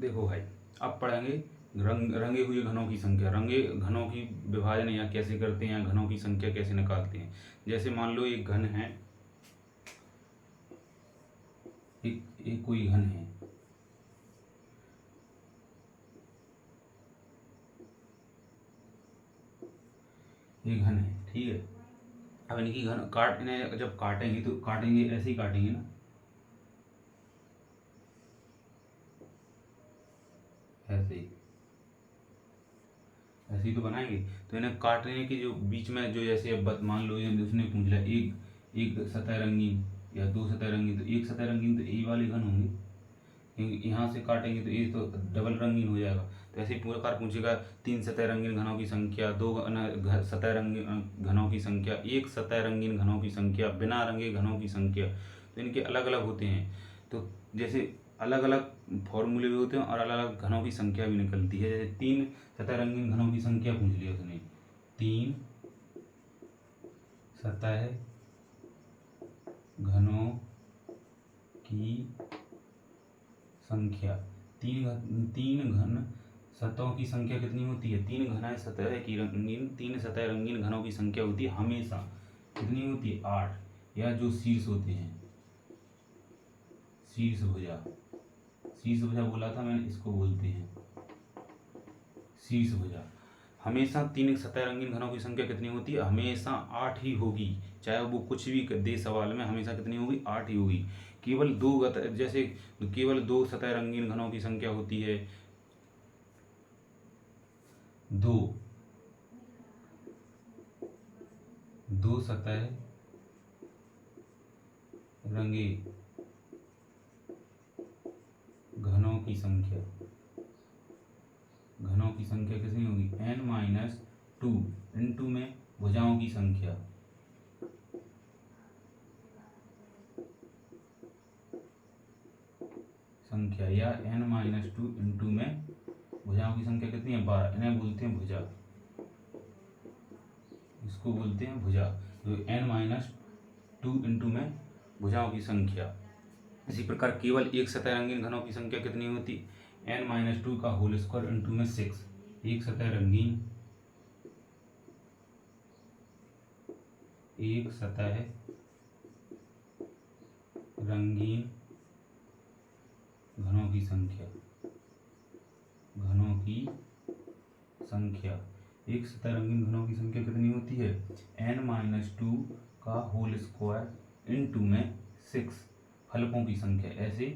देखो भाई, अब पढ़ेंगे रंगे हुए घनों की संख्या, रंगे घनों की विभाजन या कैसे करते हैं, घनों की संख्या कैसे निकालते हैं। जैसे मान लो एक घन है, एक कोई घन है, ये घन है, ठीक है। अब इनकी घन इन्हें जब काटेंगे तो काटेंगे ऐसे ही काटेंगे ना, ऐसे ही, ऐसे ही तो बनाएंगे। तो इन्हें काटने की जो बीच में जो जैसे अब मान लो ये उसने पूछ लिया एक एक सतह रंगीन या दो सतह रंगीन, तो एक सतह रंगीन तो ए वाले घन होंगे, क्योंकि यहाँ से काटेंगे तो ये तो डबल रंगीन हो जाएगा। तो ऐसे ही प्रकार पूछेगा तीन सतह रंगीन घनों की संख्या, दो सतह रंगीन घनों की संख्या, एक सतह रंगीन घनों की संख्या, बिना रंगे घनों की संख्या। तो इनके अलग अलग होते हैं। तो जैसे अलग अलग फॉर्मूले भी होते हैं और अलग अलग घनों की संख्या भी निकलती है। जैसे तीन सतह रंगीन घनों की संख्या पूछ लिया उसने, तीन सतह घनों की संख्या, तीन घन सतहों की संख्या कितनी होती है, तीन घन सतह की रंगीन, तीन सतह रंगीन घनों की संख्या होती है हमेशा कितनी होती है, 8। या जो शीर्ष होते हैं, शीर्ष भुजा, शीर्ष भुजा बोला था मैंने, इसको बोलते हैं शीर्ष भुजा। हमेशा तीन सतह रंगीन घनों की संख्या कितनी होती है, हमेशा 8 ही होगी, चाहे वो कुछ भी दे सवाल में, हमेशा कितनी होगी, 8 ही होगी। केवल जैसे केवल दो सतह रंगीन घनों की संख्या होती है, दो सतह रंगे घनों की संख्या, घनों की संख्या कितनी होगी, n-2 इंटू में भुजाओं की संख्या, या n-2 इंटू में भुजाओं की संख्या कितनी है, 12। इन्हें बोलते हैं भुजा, इसको बोलते हैं भुजा। जो n-2 इंटू में भुजाओं की संख्या। इसी प्रकार केवल एक सतह रंगीन घनों की संख्या कितनी होती, n-2 का होल स्क्वायर इंटू में 6। एक सतह रंगीन घनों की संख्या, एक सतह रंगीन घनों की संख्या कितनी होती है, n-2 का होल स्क्वायर इंटू में 6 फलकों की संख्या। ऐसे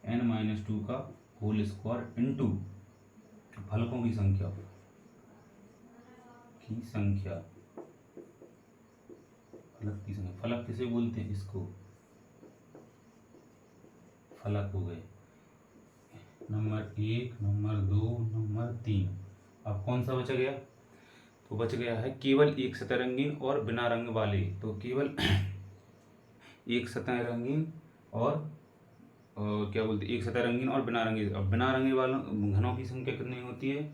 n-2 का होल स्क्वायर इंटू फलकों की संख्या, फलक किसे बोलते हैं, इसको फलक हो गए, नंबर 1, नंबर 2, नंबर 3। अब कौन सा बच गया, तो बच गया है केवल एक सतह रंगीन और बिना रंग वाले। तो केवल एक सतह रंगीन और क्या बोलते, एक सतह रंगीन और बिना रंगे। अब बिना रंगे वालों घनों की संख्या कितनी होती है,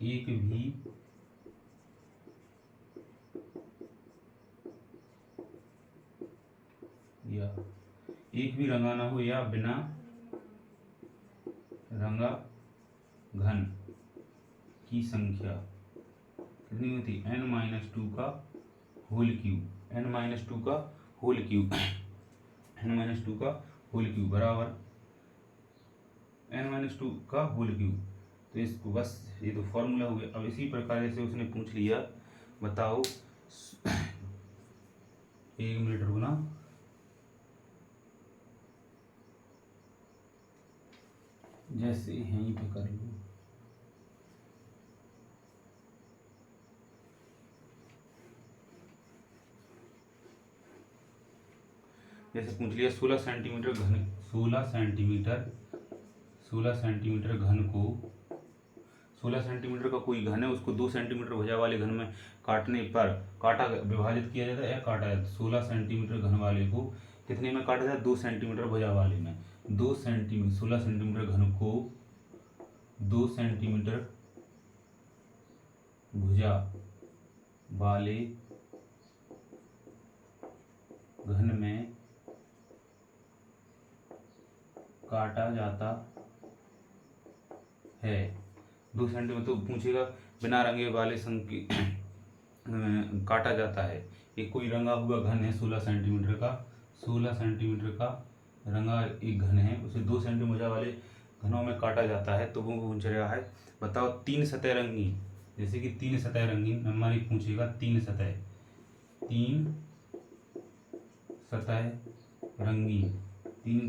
एक भी रंगा ना हो या बिना रंगा घन की संख्या कितनी होती है, n-2 का होल क्यूब, n-2 का होल क्यूब, n-2 का होल क्यूब बराबर n-2 का होल क्यूब। तो इसको बस, ये तो फॉर्मूला हो गया। अब इसी प्रकार जैसे उसने पूछ लिया, बताओ 1 मिनट रुकना, जैसे यहीं पे कर लो, जैसे पूछ लिया 16 सेंटीमीटर घन, 16 सेंटीमीटर घन को, 16 सेंटीमीटर का कोई घन है, उसको 2 सेंटीमीटर भुजा वाले घन में काटने पर काटा विभाजित किया जाता है या काटा जाता है। 16 सेंटीमीटर घन वाले को कितने में काटा जाता है, 2 सेंटीमीटर भुजा वाले में। 16 सेंटीमीटर घन को 2 सेंटीमीटर भुजा वाले घन में काटा जाता है। 2 सेंटीमीटर तो पूछेगा बिना रंगे वाले काटा जाता है। एक कोई रंगा हुआ घन है 16 सेंटीमीटर का, 16 सेंटीमीटर का रंगा एक घन है, उसे 2 सेंटीमीटर वाले घनों में काटा जाता है। तो वो पूछ रहा है बताओ 3 सतह रंगीन, जैसे कि 3 सतह रंगीन नंबर एक पूछेगा, 3 सतह रंगीन, तीन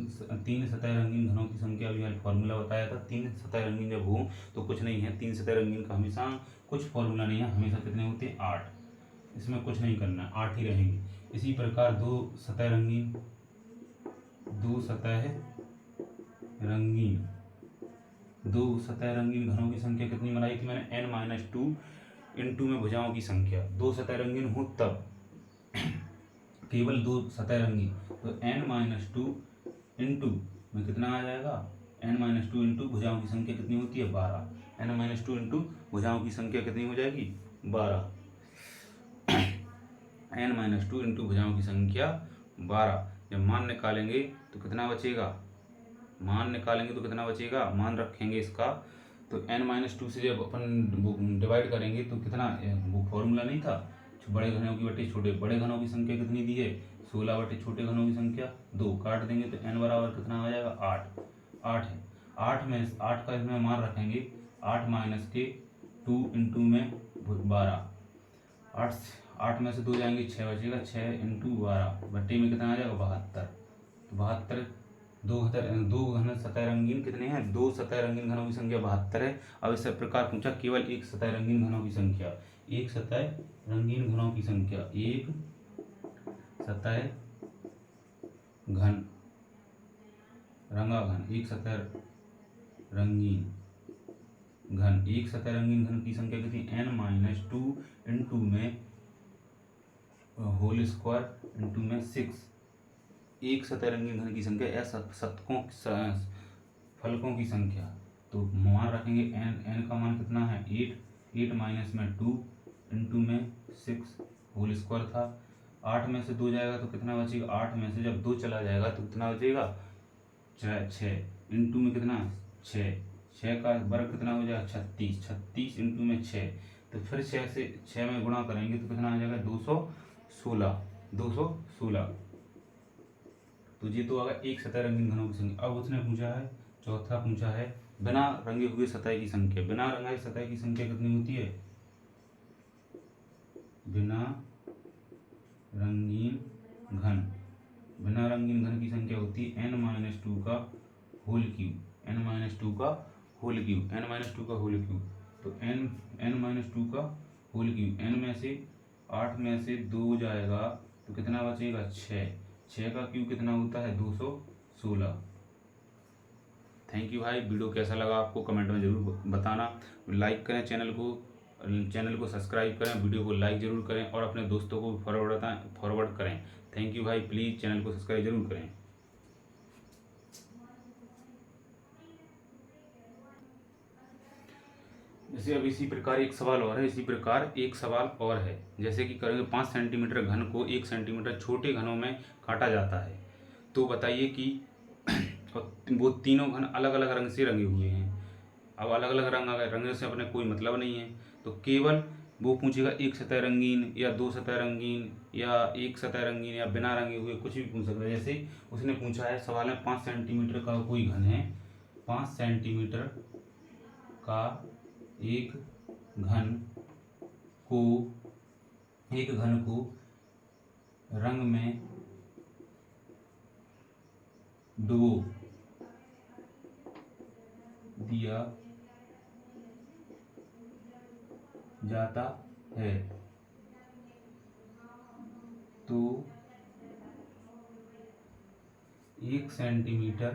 सतह रंगीन घनों की संख्या अभी मैंने फॉर्मूला बताया था। 3 सतह रंगीन जब हो तो कुछ नहीं है, 3 सतह रंगीन का हमेशा कुछ फॉर्मूला नहीं है, हमेशा कितने होते हैं 8। इसमें कुछ नहीं करना, 8 ही रहेंगे। इसी प्रकार 2 सतह रंगीन घनों की संख्या कितनी बनाई थी मैंने, n-2 इंटू में भुजाओं की संख्या। 2 सतह रंगीन हो तब केवल 2 सतह रंगीन, तो n-2 इंटू में कितना आ जाएगा, n-2 इंटू भुजाओं की संख्या कितनी होती है 12, n-2 इंटू भुजाओं की संख्या कितनी हो जाएगी 12, n-2 इंटू भुजाओं की संख्या 12। जब मान निकालेंगे तो कितना बचेगा, मान रखेंगे इसका, तो n-2 से जब अपन डिवाइड करेंगे तो कितना, वो फॉर्मूला नहीं था बड़े घनों की बटे छोटे, बड़े घनों की संख्या कितनी दी है 16 बटे छोटे घनों की संख्या 2, काट देंगे तो n बराबर कितना आ जाएगा 8 है। 8 का इसमें मान रखेंगे, 8 माइनस के 2 इंटू में 12, 8 में से 2 जाएंगे 6 बचेगा, 6 इंटू 12 बट्टे में कितना आ जाएगा 72। तो 72 दो घन सतह रंगीन कितने हैं, 2 सतह रंगीन घनों की संख्या 72 है। अब इस प्रकार पूछा केवल एक सतह रंगीन घनों की संख्या, एक सतह रंगीन घनों की संख्या, एक सतह घन रंगा घन, एक सतह रंगीन घन की संख्या कितनी, n-2 इंटू में होल स्क्वायर इंटू में 6। एक सतह रंगीन घन की संख्या या फलकों की संख्या, तो मान रखेंगे n का मान कितना है 8 माइनस में 2 इंटू में 6 होल स्क्वायर था। 8 में से 2 जाएगा तो कितना बचेगा, 8 में से जब 2 चला जाएगा तो कितना बचेगा 6 इंटू में कितना 6 का वर्ग कितना हो जाएगा 36 इंटू में 6, तो फिर 6 में गुणा करेंगे तो कितना आ जाएगा 216। तो ये तो आगा एक सतह रंगीन घनों की संख्या। अब उसने पूछा है, चौथा पूछा है बिना रंगे हुए सतह की संख्या। बिना रंगे सतह की संख्या कितनी होती है, बिना रंगीन घन की संख्या होती है n-2 का होल क्यूब, n-2 का होल क्यूब। तो n-2 का होल क्यूब, n में से 8 में से 2 जाएगा तो कितना बचेगा 6 का क्यूब कितना होता है 216। थैंक यू भाई। वीडियो कैसा लगा आपको कमेंट में जरूर बताना। लाइक करें चैनल को सब्सक्राइब करें, वीडियो को लाइक जरूर करें और अपने दोस्तों को फॉरवर्ड करें। थैंक यू भाई। प्लीज़ चैनल को सब्सक्राइब जरूर करें। जैसे अब इसी प्रकार एक सवाल और है, जैसे कि करेंगे 5 सेंटीमीटर घन को 1 सेंटीमीटर छोटे घनों में काटा जाता है। तो बताइए कि वो तीनों घन अलग अलग रंग से रंगे हुए हैं। अब अलग अलग रंग से अपने कोई मतलब नहीं है, तो केवल वो पूछेगा एक सतह रंगीन या 2 सतह रंगीन या एक सतह रंगीन या बिना रंगे हुए, कुछ भी पूछ सकता है। जैसे उसने पूछा है सवाल में 5 सेंटीमीटर का कोई घन है, 5 सेंटीमीटर का एक घन को रंग में डुबो दिया जाता है तो 1 सेंटीमीटर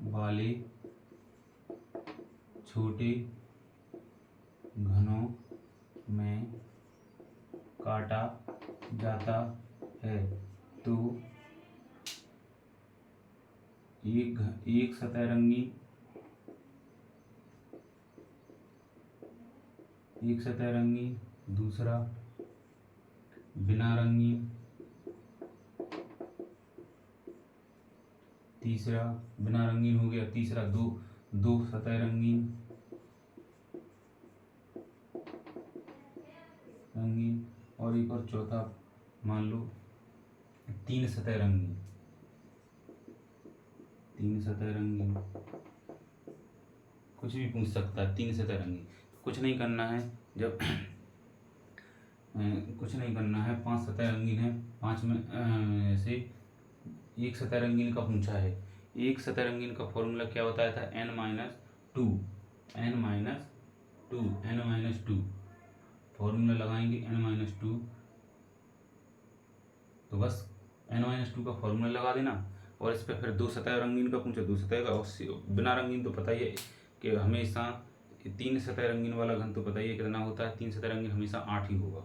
वाले छोटे घनों में काटा जाता है। तो एक सतह रंगीन दूसरा बिना रंगीन, तीसरा बिना रंगीन हो गया, तीसरा दो सतह रंगीन और एक और चौथा मान लो 3 सतह रंगीन, 3 सतह रंगीन, कुछ भी पूछ सकता है। 3 सतह रंगीन, कुछ नहीं करना है। जब कुछ नहीं करना है, 5 सतह रंगीन है, 5 में से एक सतह रंगीन का पूछा है। एक सतह रंगीन का फॉर्मूला क्या बताया था? n-2 फॉर्मूला लगाएंगे n-2, तो बस n-2 का फॉर्मूला लगा देना। और इस पर फिर 2 सतह रंगीन का पूछा, 2 सतह का, और बिना रंगीन तो पता ही है कि हमेशा 3 सतह रंगीन वाला घन तो पता ही है कितना होता है, 3 सतह रंगीन हमेशा 8 ही होगा।